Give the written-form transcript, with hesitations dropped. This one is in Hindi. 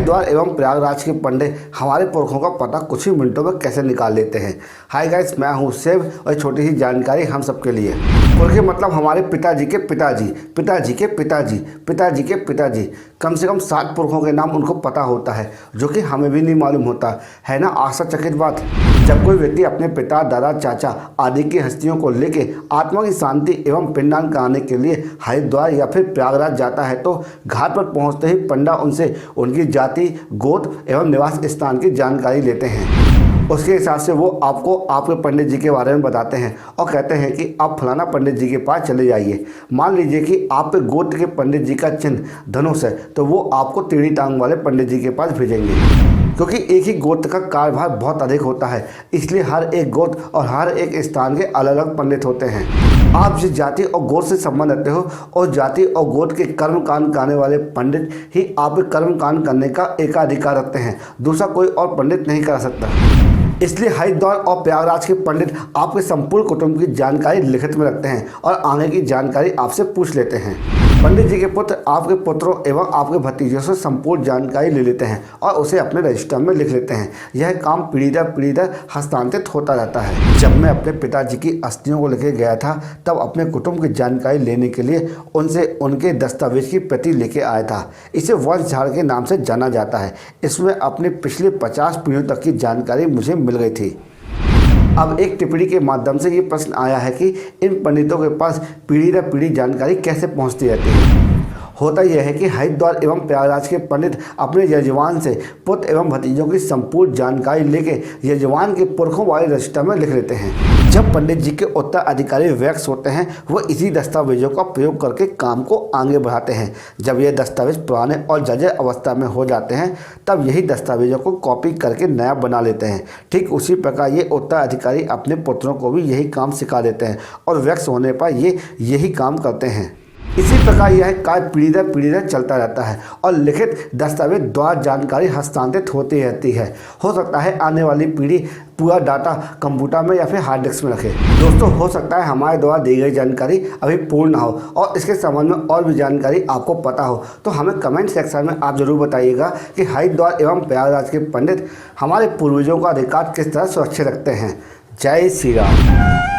हरिद्वार एवं प्रयागराज के पंडित हमारे पुरखों का पता कुछ ही मिनटों में कैसे निकाल लेते हैं। हाय गाइस, मैं हूं सेव और छोटी सी जानकारी हम सबके लिए। पुरखे मतलब हमारे पिताजी के पिताजी, पिताजी के पिताजी, पिताजी के पिताजी। कम से कम 7 पुरखों के नाम उनको पता होता है, जो कि हमें भी नहीं मालूम होता है ना। आश्चर्यचकित बात, जब कोई व्यक्ति अपने पिता, दादा, चाचा आदि की हस्तियों को लेकर आत्मा की शांति एवं पिंडदान कराने के लिए हरिद्वार या फिर प्रयागराज जाता है तो घाट पर पहुंचते ही पंडा उनसे उनकी जाति, गोत्र एवं निवास स्थान की जानकारी लेते हैं। उसके हिसाब से वो आपको आपके पंडित जी के बारे में बताते हैं और कहते हैं कि आप फलाना पंडित जी के पास चले जाइए। मान लीजिए कि आप पे गोत्र के पंडित जी का चिन्ह धनुष है, तो वो आपको टेढ़ी टांग वाले पंडित जी के पास भेजेंगे, क्योंकि एक ही गोत्र का कार्यभार बहुत अधिक होता है। इसलिए हर एक गोत्र और हर एक स्थान के अलग अलग पंडित होते हैं। आप जिस जाति और गोत्र से संबंध रखते हो और जाति और गोत्र के कर्म कांड कराने वाले पंडित ही आप कर्म कांड करने का एकाधिकार रखते हैं। दूसरा कोई और पंडित नहीं करा सकता। इसलिए हरिद्वार और प्रयागराज के पंडित आपके संपूर्ण कुटुंब की जानकारी लिखित में रखते हैं और आगे की जानकारी आपसे पूछ लेते हैं। पंडित जी के पुत्र आपके पुत्रों एवं आपके भतीजों से संपूर्ण जानकारी ले लेते हैं और उसे अपने रजिस्टर में लिख लेते हैं। यह काम पीढ़ी दर पीढ़ी दर हस्तांतरित होता रहता है। जब मैं अपने पिताजी की अस्थियों को लेके गया था, तब अपने कुटुंब की जानकारी लेने के लिए उनसे उनके दस्तावेज की प्रति लेके आया था। इसे वंश झाड़ के नाम से जाना जाता है। इसमें अपने पिछले 50 पीढ़ियों तक की जानकारी मुझे मिल गई थी। अब एक टिप्पणी के माध्यम से ये प्रश्न आया है कि इन पंडितों के पास पीढ़ी दर पीढ़ी जानकारी कैसे पहुंचती रहती है। होता यह है कि हरिद्वार एवं प्रयागराज के पंडित अपने यजमान से पुत्र एवं भतीजों की संपूर्ण जानकारी लेके यजमान के पुरखों वाले रजिस्टर में लिख लेते हैं। जब पंडित जी के उत्तराधिकारी वैक्स होते हैं, वो इसी दस्तावेजों का प्रयोग करके काम को आगे बढ़ाते हैं। जब ये दस्तावेज पुराने और जर्जर अवस्था में हो जाते हैं, तब यही दस्तावेजों को कॉपी करके नया बना लेते हैं। ठीक उसी प्रकार ये उत्तराधिकारी अपने पुत्रों को भी यही काम सिखा देते हैं और वैक्स होने पर ये यही काम करते हैं। इसी प्रकार यह कार्य पीढ़ी दर चलता रहता है और लिखित दस्तावेज द्वारा जानकारी हस्तांतरित होती रहती है। हो सकता है आने वाली पीढ़ी पूरा डाटा कंप्यूटर में या फिर हार्ड डिस्क में रखे। दोस्तों, हो सकता है हमारे द्वारा दी गई जानकारी अभी पूर्ण ना हो और इसके संबंध में और भी जानकारी आपको पता हो, तो हमें कमेंट सेक्शन में आप जरूर बताइएगा कि हरिद्वार एवं प्रयागराज के पंडित हमारे पूर्वजों का रिकॉर्ड किस तरह सुरक्षित रखते हैं। जय श्री राम।